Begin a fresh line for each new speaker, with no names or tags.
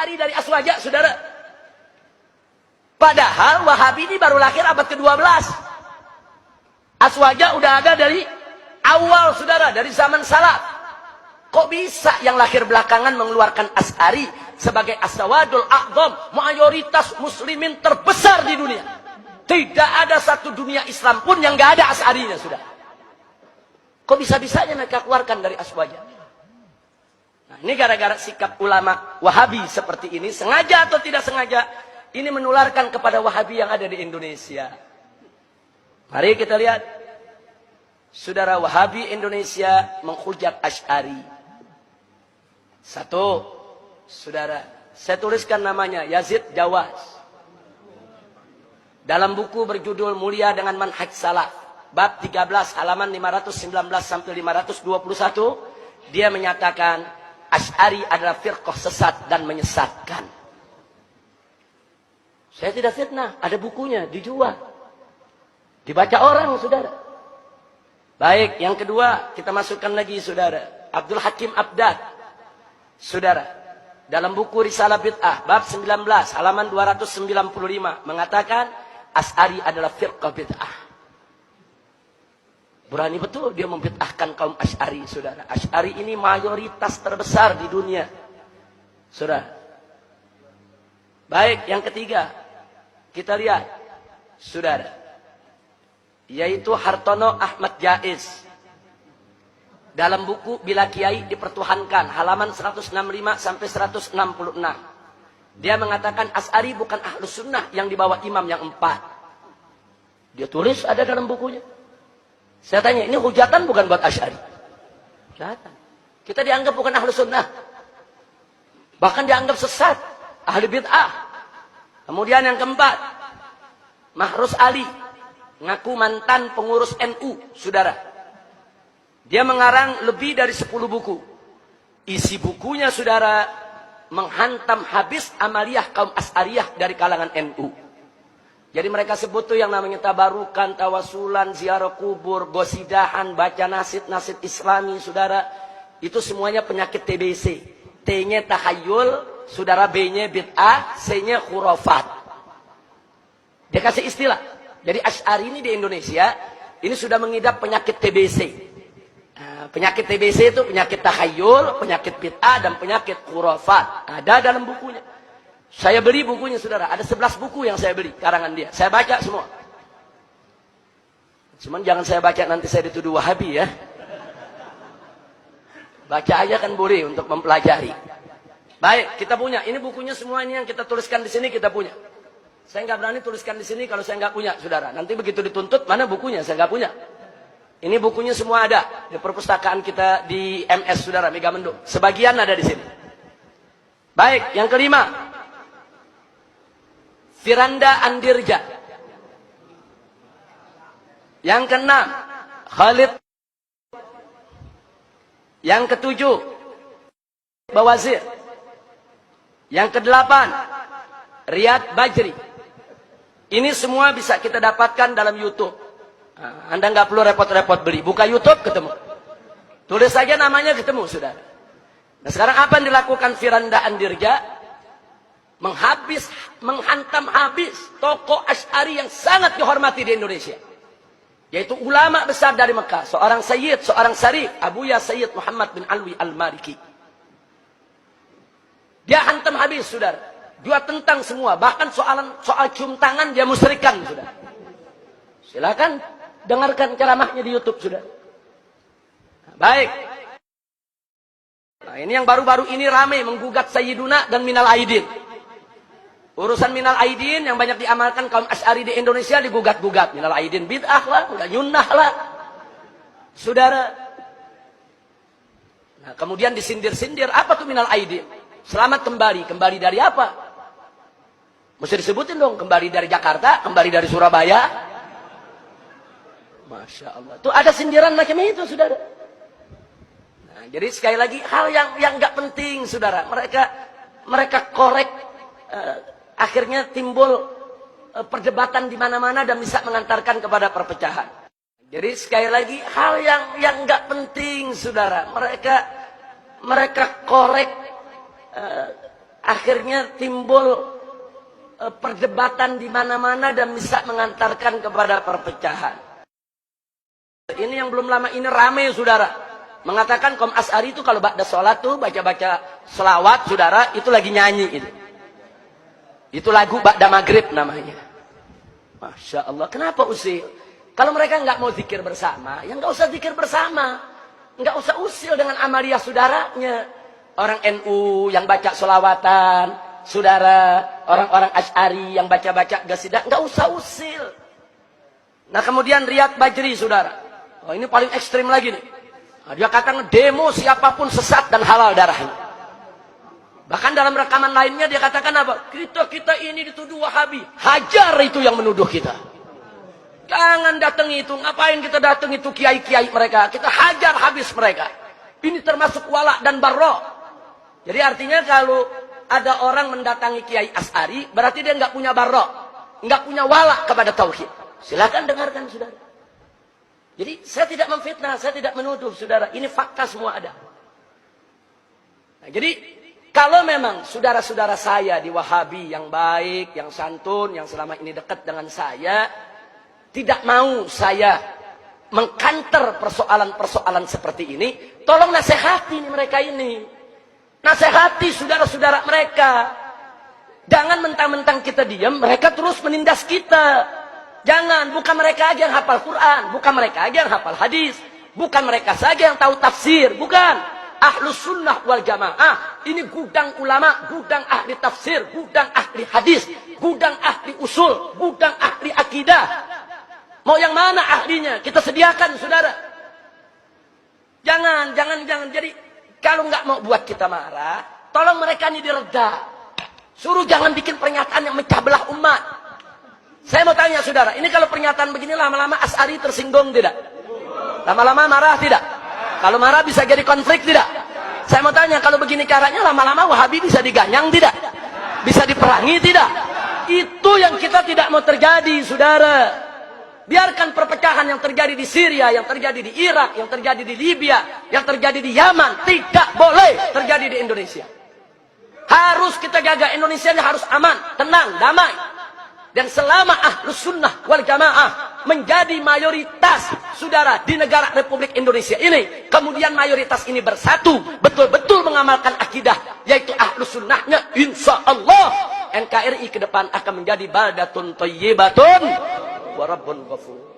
Asy'ari dari Aswaja, saudara. Padahal Wahabi ini baru lahir abad ke-12. Aswaja udah ada dari awal, saudara, dari zaman salaf. Kok bisa yang lahir belakangan mengeluarkan Asy'ari sebagai as-sawadul a'dham, mayoritas muslimin terbesar di dunia? Tidak ada satu dunia Islam pun yang gak ada Asy'arinya, saudara. Kok bisa-bisanya mereka keluarkan dari Aswaja? Nah, ini gara-gara sikap ulama Wahabi seperti ini, sengaja atau tidak sengaja, ini menularkan kepada Wahabi yang ada di Indonesia. Mari kita lihat. Saudara, Wahabi Indonesia menghujat Asy'ari. Satu, saudara, saya tuliskan namanya Yazid Jawas. Dalam buku berjudul Mulia dengan Manhaj Salaf, bab 13 halaman 519 sampai 521, dia menyatakan Asy'ari adalah firqah sesat dan menyesatkan. Saya tidak fitnah, ada bukunya, dijual. Dibaca orang, saudara. Baik, yang kedua, kita masukkan lagi, saudara. Abdul Hakim Abdad. Saudara, dalam buku Risalah Bid'ah, bab 19, halaman 295, mengatakan Asy'ari adalah firqah bid'ah. Berani betul dia membid'ahkan kaum Asy'ari, saudara. Asy'ari ini mayoritas terbesar di dunia, saudara. Baik, yang ketiga, kita lihat, saudara, yaitu Hartono Ahmad Jaiz. Dalam buku Bila Kiai Dipertuhankan, halaman 165 sampai 166. Dia mengatakan Asy'ari bukan Ahlus Sunnah yang dibawa imam yang 4. Dia tulis ada dalam bukunya. Saya tanya, ini hujatan bukan buat Asy'ari? Hujatan. Kita dianggap bukan Ahlus Sunnah. Bahkan dianggap sesat, ahli bid'ah. Kemudian yang keempat, Mahrus Ali, ngaku mantan pengurus NU, saudara. Dia mengarang lebih dari 10 buku. Isi bukunya, saudara, menghantam habis amaliyah kaum Asy'ariyah dari kalangan NU. Jadi mereka sebut tuh yang namanya tabarukan, tawasulan, ziarah kubur, gosidahan, baca nasid-nasid Islami, saudara. Itu semuanya penyakit TBC. T-nya tahayul, saudara, B-nya bid'ah, C-nya khurafat. Dia kasih istilah. Jadi Asy'ari ini di Indonesia, ini sudah mengidap penyakit TBC. Penyakit TBC itu penyakit takhayul, penyakit bid'ah, dan penyakit khurafat. Ada dalam bukunya. Saya beli bukunya, saudara. Ada 11 buku yang saya beli, karangan dia. Saya baca semua. Cuman jangan saya baca, nanti saya dituduh Wahabi, ya. Baca aja kan boleh untuk mempelajari. Baik, kita punya. Ini bukunya semua, ini yang kita tuliskan di sini kita punya. Saya nggak berani tuliskan di sini kalau saya nggak punya, saudara. Nanti begitu dituntut, mana bukunya? Saya nggak punya. Ini bukunya semua ada di perpustakaan kita di MS, saudara, Megamendung. Sebagian ada di sini. Baik, yang kelima, Firanda Andirja. Yang keenam, Khalid. Yang ketujuh, Bawazir. Yang kedelapan, Riyad Bajri. Ini semua bisa kita dapatkan dalam YouTube. Anda nggak perlu repot-repot beli. Buka YouTube, ketemu. Tulis saja namanya, ketemu, saudara. Nah, sekarang apa yang dilakukan Firanda Andirja? Menghantam habis tokoh Asy'ari yang sangat dihormati di Indonesia. Yaitu ulama besar dari Mekah. Seorang Sayyid, seorang Syarif, Abuya Sayyid Muhammad bin Alwi Al-Maliki. Dia hantam habis, saudara. Dia tentang semua. Bahkan soal cium tangan dia musyrikan, saudara. Silakan dengarkan ceramahnya di YouTube, sudah. Nah, baik. Nah, ini yang baru-baru ini ramai menggugat Sayyiduna dan Minal Aidin. Urusan Minal Aidin yang banyak diamalkan kaum Asy'ari di Indonesia digugat-gugat. Minal Aidin bid'ah lah, enggak nyunnah lah. Saudara. Nah, kemudian disindir-sindir, apa tuh Minal Aidin? Selamat kembali. Kembali dari apa? Mesti disebutin dong, kembali dari Jakarta, kembali dari Surabaya. Masya Allah. Tuh ada sindiran macam itu, saudara. Nah, jadi sekali lagi hal yang nggak penting, saudara. Mereka korek, akhirnya timbul perdebatan di mana-mana dan bisa mengantarkan kepada perpecahan. Jadi sekali lagi hal yang nggak penting, saudara. Mereka korek, akhirnya timbul perdebatan di mana-mana dan bisa mengantarkan kepada perpecahan. Ini yang belum lama ini rame, saudara, mengatakan kaum Asy'ari itu kalau ba'da sholat tuh baca-baca selawat, saudara, itu lagi nyanyi itu. Itu lagu ba'da maghrib namanya. Masya Allah, kenapa usil? Kalau mereka nggak mau zikir bersama, ya nggak usah zikir bersama. Nggak usah usil dengan amaliyah saudaranya. Orang NU yang baca selawatan, saudara, orang-orang Asy'ari yang baca-baca qasidah, nggak usah usil. Nah kemudian Riyad Bajri, saudara, oh, ini paling ekstrim lagi nih. Nah, dia katakan demo siapapun sesat dan halal darahnya. Bahkan dalam rekaman lainnya dia katakan apa? Kita ini dituduh Wahabi. Hajar itu yang menuduh kita. Jangan datangi itu. Ngapain kita datangi itu kiai-kiai mereka? Kita hajar habis mereka. Ini termasuk wala dan barra. Jadi artinya kalau ada orang mendatangi Kiai Asy'ari, berarti dia nggak punya barra, nggak punya wala kepada tauhid. Silakan dengarkan, saudara. Jadi saya tidak memfitnah, saya tidak menuduh, saudara. Ini fakta semua ada. Nah, jadi kalau memang saudara-saudara saya di Wahabi yang baik, yang santun, yang selama ini dekat dengan saya, tidak mau saya mengkanter persoalan-persoalan seperti ini, tolong nasihati mereka ini. Nasihati saudara-saudara mereka. Jangan mentang-mentang kita diam, mereka terus menindas kita. Jangan, bukan mereka aja yang hafal Quran, bukan mereka aja yang hafal hadis, bukan mereka saja yang tahu tafsir, bukan. Ahlus sunnah wal jamaah, ini gudang ulama, gudang ahli tafsir, gudang ahli hadis, gudang ahli usul, gudang ahli akidah. Mau yang mana ahlinya? Kita sediakan, saudara. Jangan. Jadi kalau nggak mau buat kita marah, tolong mereka ini direda. Suruh jangan bikin pernyataan yang mecah belah umat. Saya mau tanya, saudara, ini kalau pernyataan begini lama-lama Asy'ari tersinggung tidak? Lama-lama marah tidak? Kalau marah bisa jadi konflik tidak? Saya mau tanya, kalau begini caranya lama-lama Wahabi bisa diganyang tidak? Bisa diperangi tidak? Itu yang kita tidak mau terjadi, saudara. Biarkan perpecahan yang terjadi di Syria, yang terjadi di Irak, yang terjadi di Libya, yang terjadi di Yaman, tidak boleh terjadi di Indonesia. Harus kita jaga Indonesia ini harus aman, tenang, damai. Dan selama Ahlus Sunnah wal Jamaah menjadi mayoritas, saudara, di negara Republik Indonesia ini, kemudian mayoritas ini bersatu, betul-betul mengamalkan akidah, yaitu Ahlus Sunnahnya, insya Allah NKRI ke depan akan menjadi baldatun thayyibatun wa rabbun ghafur.